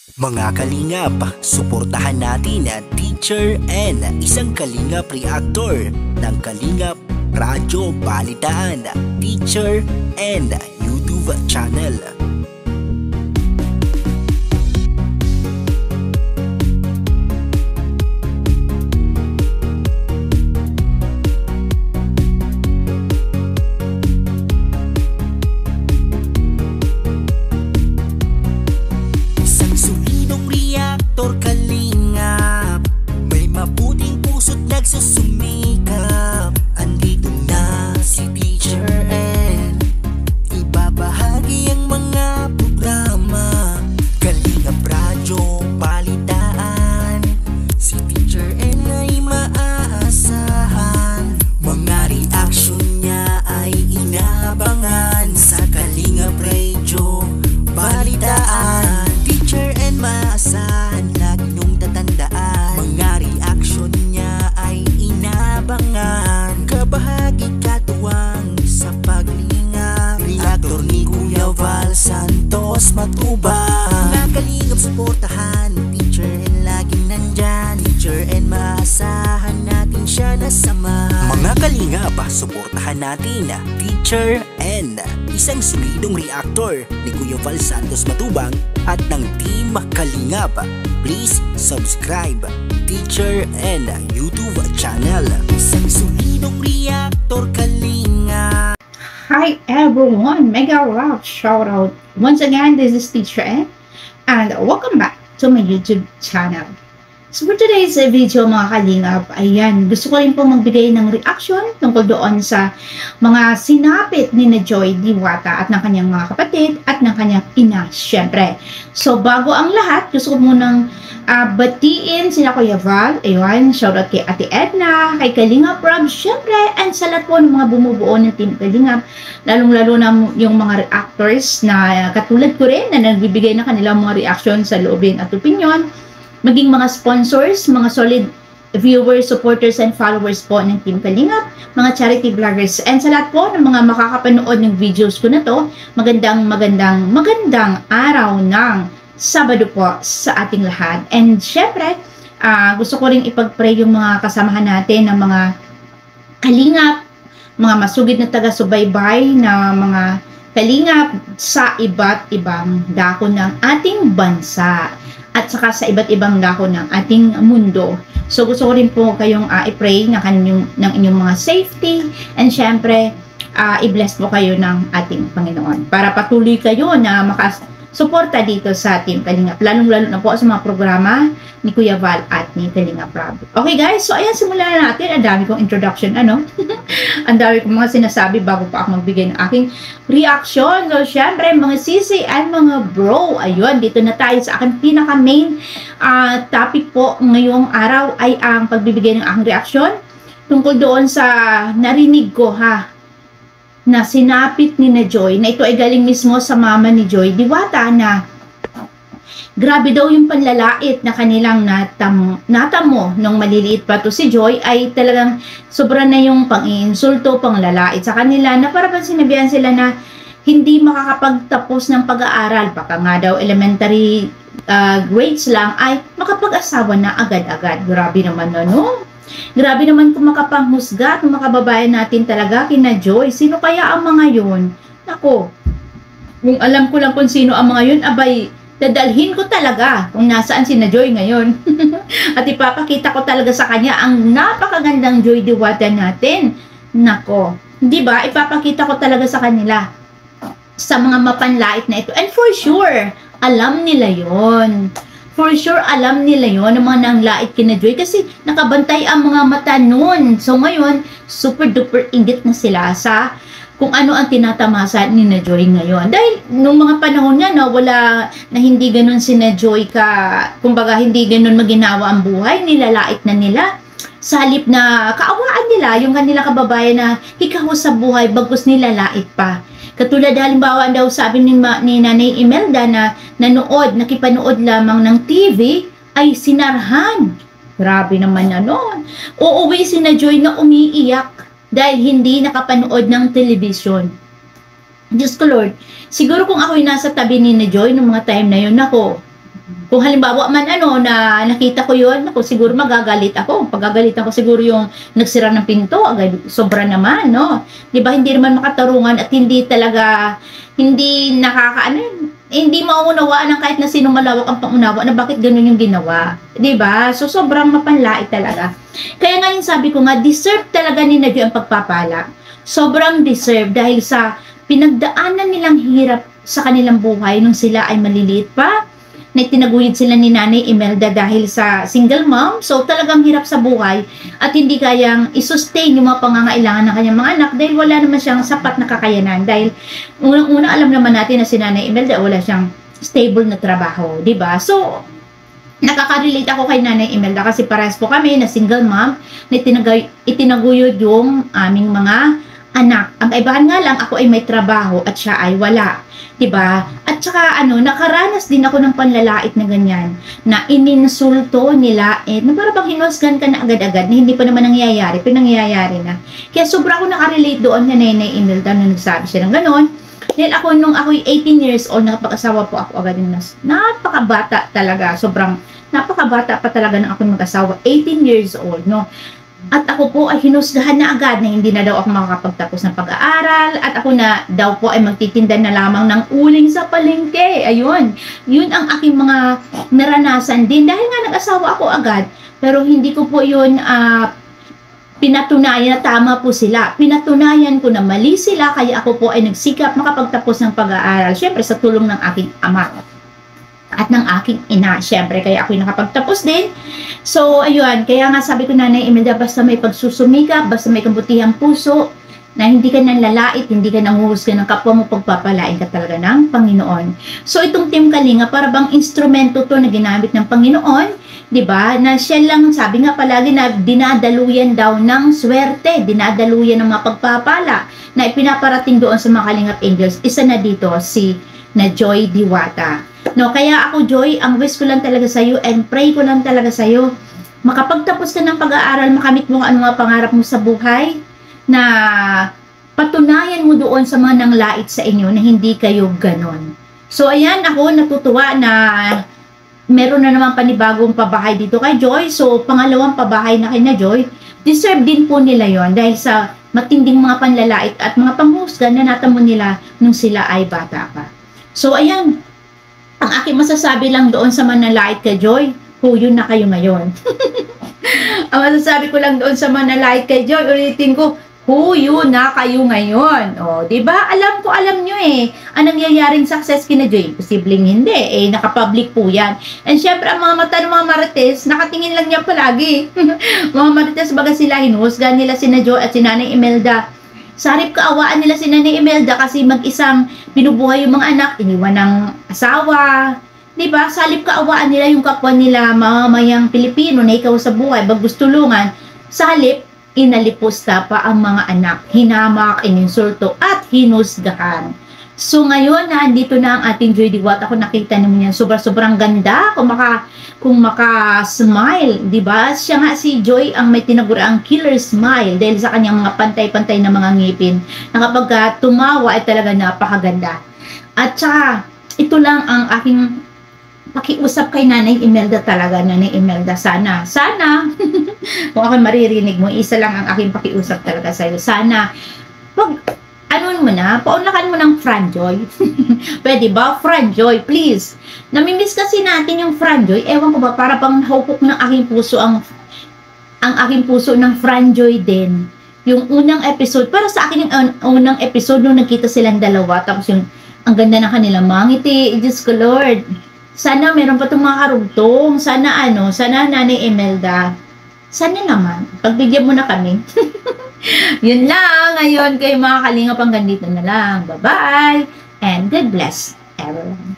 Mga kalingap, suportahan natin ang Teacher N, isang kalingap reactor ng Kalingap Radyo Balitaan, Teacher N YouTube channel. Kalingap, may mabuting puso't nagsusumikap. Andito na si Teacher N, ibabahagi ang mga programa. Kalingap Radyo Balitaan, si Teacher N ay maaasahan. Mga reaction niya ay inaabangan sa Kalingap Radyo Balitaan. Teacher N maasahan, lagi nung tatandaan. Mga reaction niya ay inabangan. Kabahagi katuwang sa paglingap, reactor ni Kuya Val Santos Matubang. Mga kalingap suportahan, Teacher N laging nandyan. Teacher N maasahan natin siya nasama. Mga kalingap, suportahan natin Teacher N, isang solidong reactor ni Kuya Val Santos Matubang at ng Team Kalingap. Please subscribe Teacher N YouTube channel. Isang solidong reactor Kalingap. Hi everyone, mega love shout out. Once again, this is Teacher N and welcome back to my YouTube channel. So for today's video mga kalingap, ayan, gusto ko rin po magbigay ng reaction tungkol doon sa mga sinapit ni na Joy Diwata at ng kanyang mga kapatid at ng kanyang ina, syempre. So bago ang lahat, gusto ko munang batiin sila Kuya Val, ayun, shoutout kay Ate Edna, kay Kalingap Rob, syempre, and sa lahat po ng mga bumubuo ng Team Kalingap, lalong-lalo na yung mga reactors na katulad ko rin na nagbibigay na kanilang mga reaction sa loobin at opinion, maging mga sponsors, mga solid viewers, supporters, and followers po ng Team Kalingap, mga charity vloggers, and sa lahat po ng mga makakapanood ng videos ko na to, magandang araw ng Sabado po sa ating lahat. And syempre, gusto ko rin ipag-pray yung mga kasamahan natin ng mga kalingap, mga masugid na taga-subaybay na mga kalingap sa iba't ibang dako ng ating bansa at saka sa iba't ibang dako ng ating mundo. So gusto ko rin po kayong i-pray ng inyong mga safety, and syempre i-bless po kayo ng ating Panginoon para patuloy kayo na makasuporta dito sa Team Kalingap, lalong-lalo na po sa mga programa ni Kuya Val at ni Kalingap Rob. Okay guys, so ayan, simulan na natin. Ang dami kong introduction, ang dami kong mga sinasabi bago pa ako magbigay ng aking reaction. So syempre mga sisi at mga bro, ayun, dito na tayo sa aking pinaka main topic po ngayong araw ay ang pagbibigay ng aking reaction tungkol doon sa narinig ko na sinapit ni na Joy, na ito ay galing mismo sa mama ni Joy Diwata, na grabe daw yung panlalait na kanilang natamo nung maliliit pa to si Joy, ay talagang sobra na yung pang-iinsulto, panglalait sa kanila, na para bang sinabihan sila na hindi makakapagtapos ng pag-aaral, baka nga daw elementary grades lang, ay makapag-asawa na agad-agad. Grabe naman no? Grabe naman kung makapanghusga at mga kababayan natin talaga kina Joy. Sino kaya ang mga yun? Nako, kung alam ko lang kung sino ang mga yun, abay, dadalhin ko talaga kung nasaan si na Joy ngayon. At ipapakita ko talaga sa kanya ang napakagandang Joy Diwata natin. Nako, di ba? Ipapakita ko talaga sa kanila sa mga mapanlait na ito. And for sure, alam nila yon. For sure, alam nila yon ng mga nanglait kina Joy kasi nakabantay ang mga mata nun. So ngayon, super duper ingit na sila sa kung ano ang tinatamasa ni na Joy ngayon. Dahil nung mga panahon nga wala na hindi ganun si na Joy kumbaga hindi ganun maginawa ang buhay, nilalait na nila. Sa halip na kaawaan nila yung kanilang kababayan na hikaw sa buhay, bagkus nilalait pa. Katulad halimbawa daw sabi ni Nanay Imelda na nakipanood lamang ng TV ay sinarhan. Grabe naman Uuwi si na Joy na umiiyak dahil hindi nakapanood ng television. Diyos ko Lord, siguro kung ako'y nasa tabi ni na Joy noong mga time na yun, ako, Kung halimbawa man na nakita ko yun, ako siguro magagalit ako. Pagagalitan ko siguro yung nagsira ng pinto, agad sobra naman, no? 'Di ba hindi naman makatarungan at hindi talaga hindi hindi maunawaan ng kahit na sino malawak ang pangunawa na bakit ganun yung ginawa. 'Di ba? So sobrang mapanlait talaga. Kaya nga yung sabi ko nga, deserve talaga ni Nadyo ang pagpapala. Sobrang deserve dahil sa pinagdaanan nilang hirap sa kanilang buhay nung sila ay maliliit pa, na tinaguyod sila ni Nanay Imelda dahil sa single mom. So talagang hirap sa buhay at hindi kayang i-sustain yung mga pangangailangan ng kanyang mga anak dahil wala naman siyang sapat na kakayanan. Dahil unang-una alam naman natin na si Nanay Imelda wala siyang stable na trabaho, di ba? So nakaka-relate ako kay Nanay Imelda kasi parehas po kami na single mom na itinaguyod yung aming mga anak. Ang kaibahan nga lang, ako ay may trabaho at siya ay wala. 'Di ba? At saka nakaranas din ako ng panlalait na ganyan, na ininsulto nila na para bang hinusgan ka na agad-agad na hindi pa naman nangyayari, pero nangyayari na. Kaya sobra ako nakarelate doon na Nanay Imelda nung nagsabi siya ng gano'n. Dahil ako nung ako'y 18 years old, nakapag-asawa po ako agad yung napakabata talaga, sobrang napakabata pa talaga ng ako'y mag-asawa, 18 years old, no? At ako po ay hinusgahan na agad na hindi na daw ako makakapagtapos ng pag-aaral at ako na daw po ay magtitinda na lamang ng uling sa palengke. Ayun, yun ang aking mga naranasan din dahil nga nag-asawa ako agad. Pero hindi ko po yun pinatunayan na tama po sila. Pinatunayan ko na mali sila kaya ako po ay nagsikap makapagtapos ng pag-aaral. Siyempre sa tulong ng aking ama at ng aking ina, syempre, kaya ako'y nakapagtapos din. So, ayun, kaya nga sabi ko, Nanay Imelda, basta may pagsusumikap, basta may kabutihang puso, na hindi ka nanlalait, hindi ka nanguhusga ng kapwa mo, pagpapalain ka talaga ng Panginoon. So, itong Team Kalinga, para bang instrumento to na ginamit ng Panginoon, di ba? Na siya lang, sabi nga palagi na dinadaluyan daw ng swerte, dinadaluyan ng mga pagpapala, na ipinaparating doon sa mga Kalingap Angels. Isa na dito, si na Joy Diwata. No, kaya ako, Joy, ang wish ko lang talaga sa iyo and pray ko lang talaga sa iyo, makapagtapos ka ng pag-aaral, makamit mo ano mga pangarap mo sa buhay, na patunayan mo doon sa mga nanglait sa inyo na hindi kayo ganon. So, ayan, ako natutuwa na meron na naman panibagong pabahay dito kay Joy. So, pangalawang pabahay na kay na Joy, deserve din po nila yon dahil sa matinding mga panlalait at mga panghusga na natamo nila nung sila ay bata pa. So, ayan, ang aking masasabi lang doon sa manlalait kay Joy, huyo na kayo ngayon. Ang masasabi ko lang doon sa manlalait kay Joy, ulitin ko, huyo na kayo ngayon. O, diba? Alam nyo ang nangyayaring success kina Joy, posibleng hindi. Nakapublic po yan. And syempre, ang mga mata ng mga marites, nakatingin lang niya palagi. Mga marites, baga sila, hinuhusgan nila sina Joy at si Nanay Imelda. Sarip kaawaan nila si Nanay Imelda kasi mag-isang binubuhay yung mga anak, iniwan ng asawa. Diba? Salip kaawaan nila yung kapwa nila, mamamayang Pilipino na ikaw sa buhay, bagus tulungan. Salip, inalipusta pa ang mga anak, hinamak, ininsulto, at hinusgahan. So ngayon, andito na ang ating Joy Diwata. Ako nakita naman yan, sobrang ganda. Kung maka-smile, di ba? Siya nga si Joy ang may tinaguraang killer smile dahil sa kanyang mga pantay-pantay na mga ngipin. Na kapag tumawa ay talaga napakaganda. At saka, ito lang ang aking pakiusap kay Nanay Imelda talaga, Nanay Imelda. Sana, kung ako maririnig mo, isa lang ang aking pakiusap talaga sa'yo. Sana, paunlakan mo ng Franjoy. Pwede ba? Franjoy, please. Namimiss kasi natin yung Franjoy. Ewan ko ba, para pang hupok ng aking puso ang aking puso ng Franjoy din. Yung unang episode, para sa akin yung unang episode nung nagkita silang dalawa, tapos yung ang ganda ng kanilang mga ngiti. Diyos ko Lord. Sana meron pa itong mga karugtong. Sana sana Nanay Imelda. Sana naman, pagbigyan mo na kami. Yun lang ngayon kay mga Kalingap, hanggang dito na lang. Bye-bye and God bless everyone.